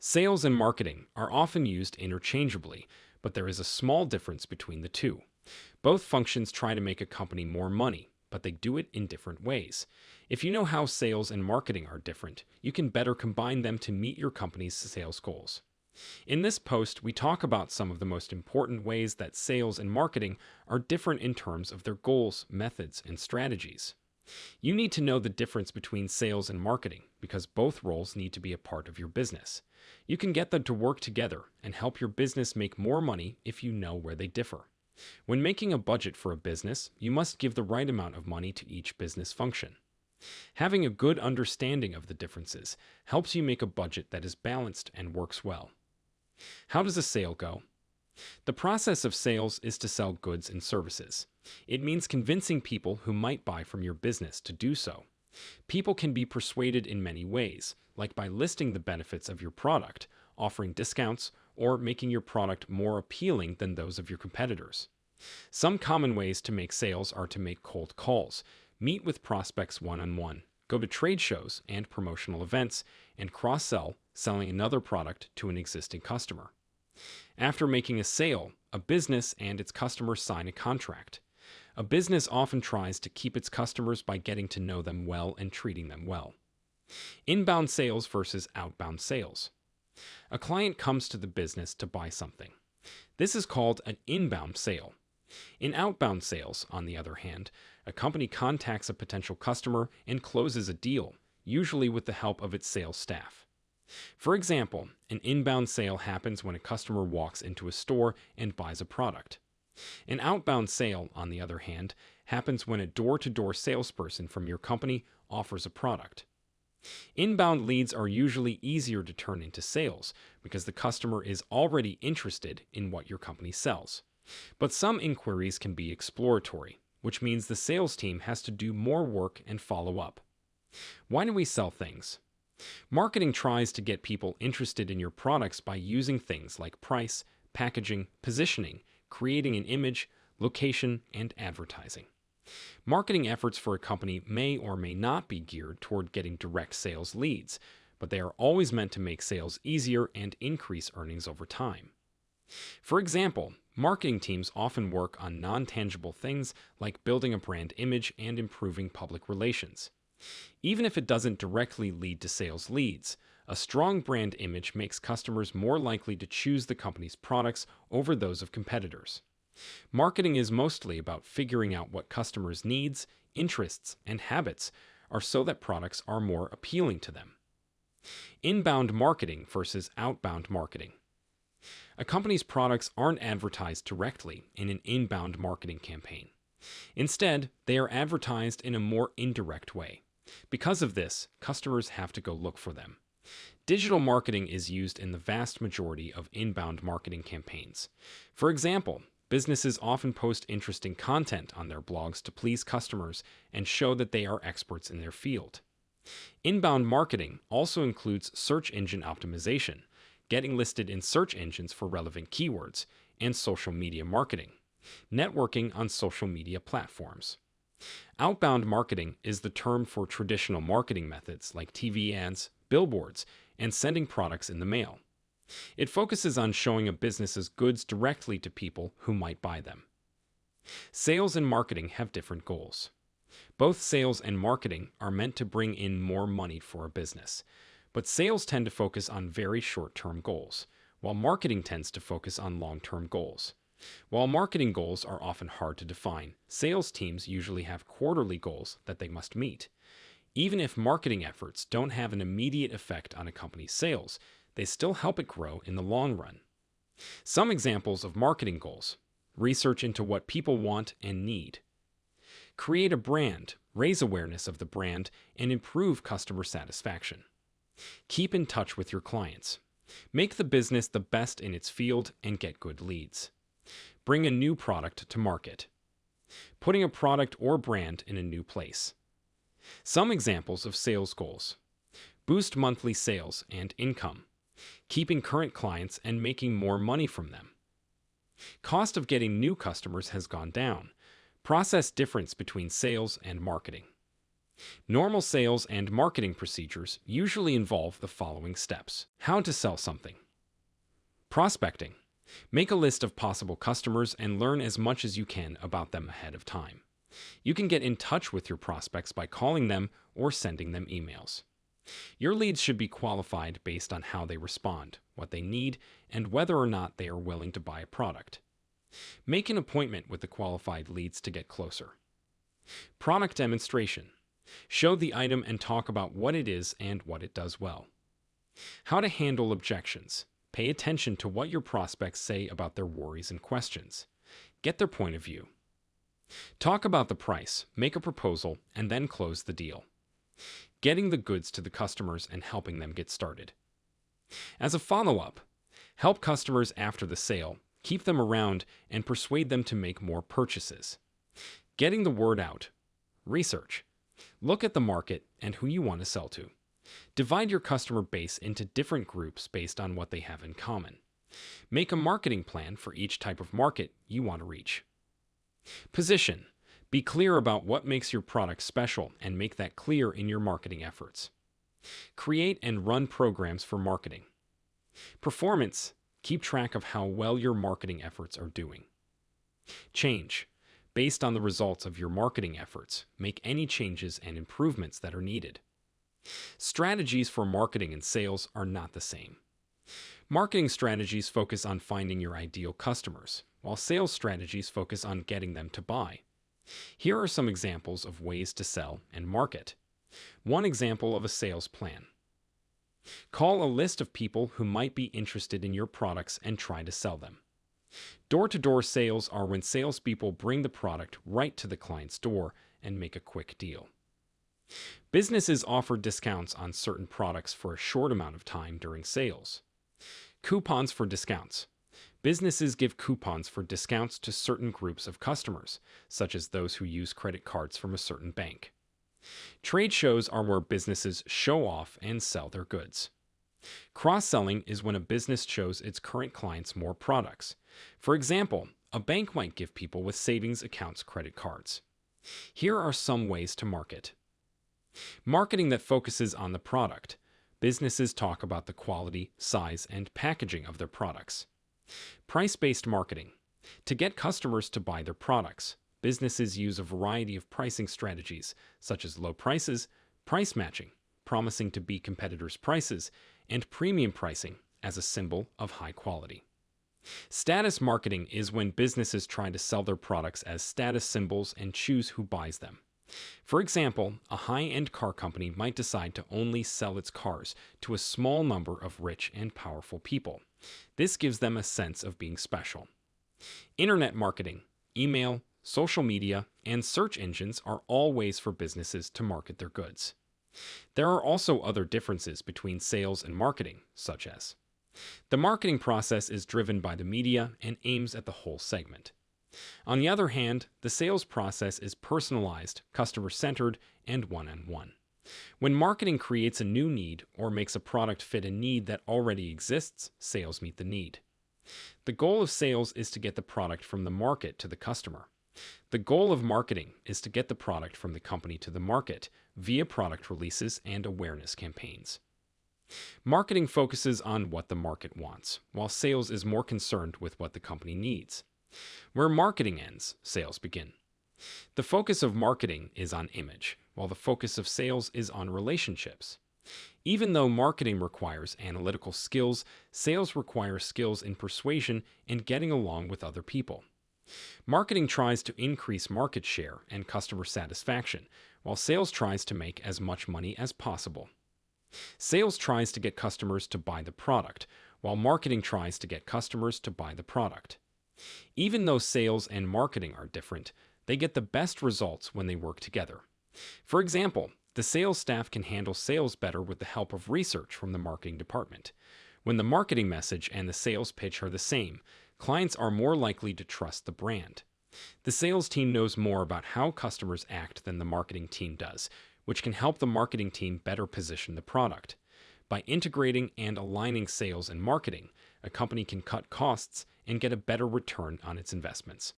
Sales and marketing are often used interchangeably, but there is a small difference between the two. Both functions try to make a company more money, but they do it in different ways. If you know how sales and marketing are different, you can better combine them to meet your company's sales goals. In this post, we talk about some of the most important ways that sales and marketing are different in terms of their goals, methods, and strategies. You need to know the difference between sales and marketing because both roles need to be a part of your business. You can get them to work together and help your business make more money if you know where they differ. When making a budget for a business, you must give the right amount of money to each business function. Having a good understanding of the differences helps you make a budget that is balanced and works well. How does a sale go? The process of sales is to sell goods and services. It means convincing people who might buy from your business to do so. People can be persuaded in many ways, like by listing the benefits of your product, offering discounts, or making your product more appealing than those of your competitors. Some common ways to make sales are to make cold calls, meet with prospects one-on-one, go to trade shows and promotional events, and cross-sell, selling another product to an existing customer. After making a sale, a business and its customers sign a contract. A business often tries to keep its customers by getting to know them well and treating them well. Inbound sales versus outbound sales. A client comes to the business to buy something. This is called an inbound sale. In outbound sales, on the other hand, a company contacts a potential customer and closes a deal, usually with the help of its sales staff. For example, an inbound sale happens when a customer walks into a store and buys a product. An outbound sale, on the other hand, happens when a door-to-door salesperson from your company offers a product. Inbound leads are usually easier to turn into sales because the customer is already interested in what your company sells. But some inquiries can be exploratory, which means the sales team has to do more work and follow up. Why do we sell things? Marketing tries to get people interested in your products by using things like price, packaging, positioning, creating an image, location, and advertising. Marketing efforts for a company may or may not be geared toward getting direct sales leads, but they are always meant to make sales easier and increase earnings over time. For example, marketing teams often work on non-tangible things like building a brand image and improving public relations. Even if it doesn't directly lead to sales leads, a strong brand image makes customers more likely to choose the company's products over those of competitors. Marketing is mostly about figuring out what customers' needs, interests, and habits are so that products are more appealing to them. Inbound marketing versus outbound marketing. A company's products aren't advertised directly in an inbound marketing campaign. Instead, they are advertised in a more indirect way. Because of this, customers have to go look for them. Digital marketing is used in the vast majority of inbound marketing campaigns. For example, businesses often post interesting content on their blogs to please customers and show that they are experts in their field. Inbound marketing also includes search engine optimization, getting listed in search engines for relevant keywords, and social media marketing, networking on social media platforms. Outbound marketing is the term for traditional marketing methods like TV ads, billboards, and sending products in the mail. It focuses on showing a business's goods directly to people who might buy them. Sales and marketing have different goals. Both sales and marketing are meant to bring in more money for a business, but sales tend to focus on very short-term goals, while marketing tends to focus on long-term goals. While marketing goals are often hard to define, sales teams usually have quarterly goals that they must meet. Even if marketing efforts don't have an immediate effect on a company's sales, they still help it grow in the long run. Some examples of marketing goals: research into what people want and need. Create a brand, raise awareness of the brand, and improve customer satisfaction. Keep in touch with your clients. Make the business the best in its field and get good leads. Bring a new product to market. Putting a product or brand in a new place. Some examples of sales goals: boost monthly sales and income. Keeping current clients and making more money from them. Cost of getting new customers has gone down. Process difference between sales and marketing. Normal sales and marketing procedures usually involve the following steps. How to sell something. Prospecting. Make a list of possible customers and learn as much as you can about them ahead of time. You can get in touch with your prospects by calling them or sending them emails. Your leads should be qualified based on how they respond, what they need, and whether or not they are willing to buy a product. Make an appointment with the qualified leads to get closer. Product demonstration. Show the item and talk about what it is and what it does well. How to handle objections. Pay attention to what your prospects say about their worries and questions. Get their point of view. Talk about the price, make a proposal, and then close the deal. Getting the goods to the customers and helping them get started. As a follow-up, help customers after the sale, keep them around, and persuade them to make more purchases. Getting the word out. Research. Look at the market and who you want to sell to. Divide your customer base into different groups based on what they have in common. Make a marketing plan for each type of market you want to reach. Position. Be clear about what makes your product special and make that clear in your marketing efforts. Create and run programs for marketing. Performance. Keep track of how well your marketing efforts are doing. Change. Based on the results of your marketing efforts, make any changes and improvements that are needed. Strategies for marketing and sales are not the same. Marketing strategies focus on finding your ideal customers, while sales strategies focus on getting them to buy. Here are some examples of ways to sell and market. One example of a sales plan. Call a list of people who might be interested in your products and try to sell them. Door-to-door sales are when salespeople bring the product right to the client's door and make a quick deal. Businesses offer discounts on certain products for a short amount of time during sales. Coupons for discounts. Businesses give coupons for discounts to certain groups of customers, such as those who use credit cards from a certain bank. Trade shows are where businesses show off and sell their goods. Cross-selling is when a business shows its current clients more products. For example, a bank might give people with savings accounts credit cards. Here are some ways to market. Marketing that focuses on the product. Businesses talk about the quality, size, and packaging of their products. Price-based marketing. To get customers to buy their products, businesses use a variety of pricing strategies, such as low prices, price matching, promising to beat competitors' prices, and premium pricing as a symbol of high quality. Status marketing is when businesses try to sell their products as status symbols and choose who buys them. For example, a high-end car company might decide to only sell its cars to a small number of rich and powerful people. This gives them a sense of being special. Internet marketing, email, social media, and search engines are all ways for businesses to market their goods. There are also other differences between sales and marketing, such as the marketing process is driven by the media and aims at the whole segment. On the other hand, the sales process is personalized, customer-centered, and one-on-one. When marketing creates a new need or makes a product fit a need that already exists, sales meet the need. The goal of sales is to get the product from the market to the customer. The goal of marketing is to get the product from the company to the market via product releases and awareness campaigns. Marketing focuses on what the market wants, while sales is more concerned with what the company needs. Where marketing ends, sales begin. The focus of marketing is on image, while the focus of sales is on relationships. Even though marketing requires analytical skills, sales requires skills in persuasion and getting along with other people. Marketing tries to increase market share and customer satisfaction, while sales tries to make as much money as possible. Sales tries to get customers to buy the product, while marketing tries to get customers to buy the product. Even though sales and marketing are different, they get the best results when they work together. For example, the sales staff can handle sales better with the help of research from the marketing department. When the marketing message and the sales pitch are the same, clients are more likely to trust the brand. The sales team knows more about how customers act than the marketing team does, which can help the marketing team better position the product. By integrating and aligning sales and marketing, a company can cut costs and get a better return on its investments.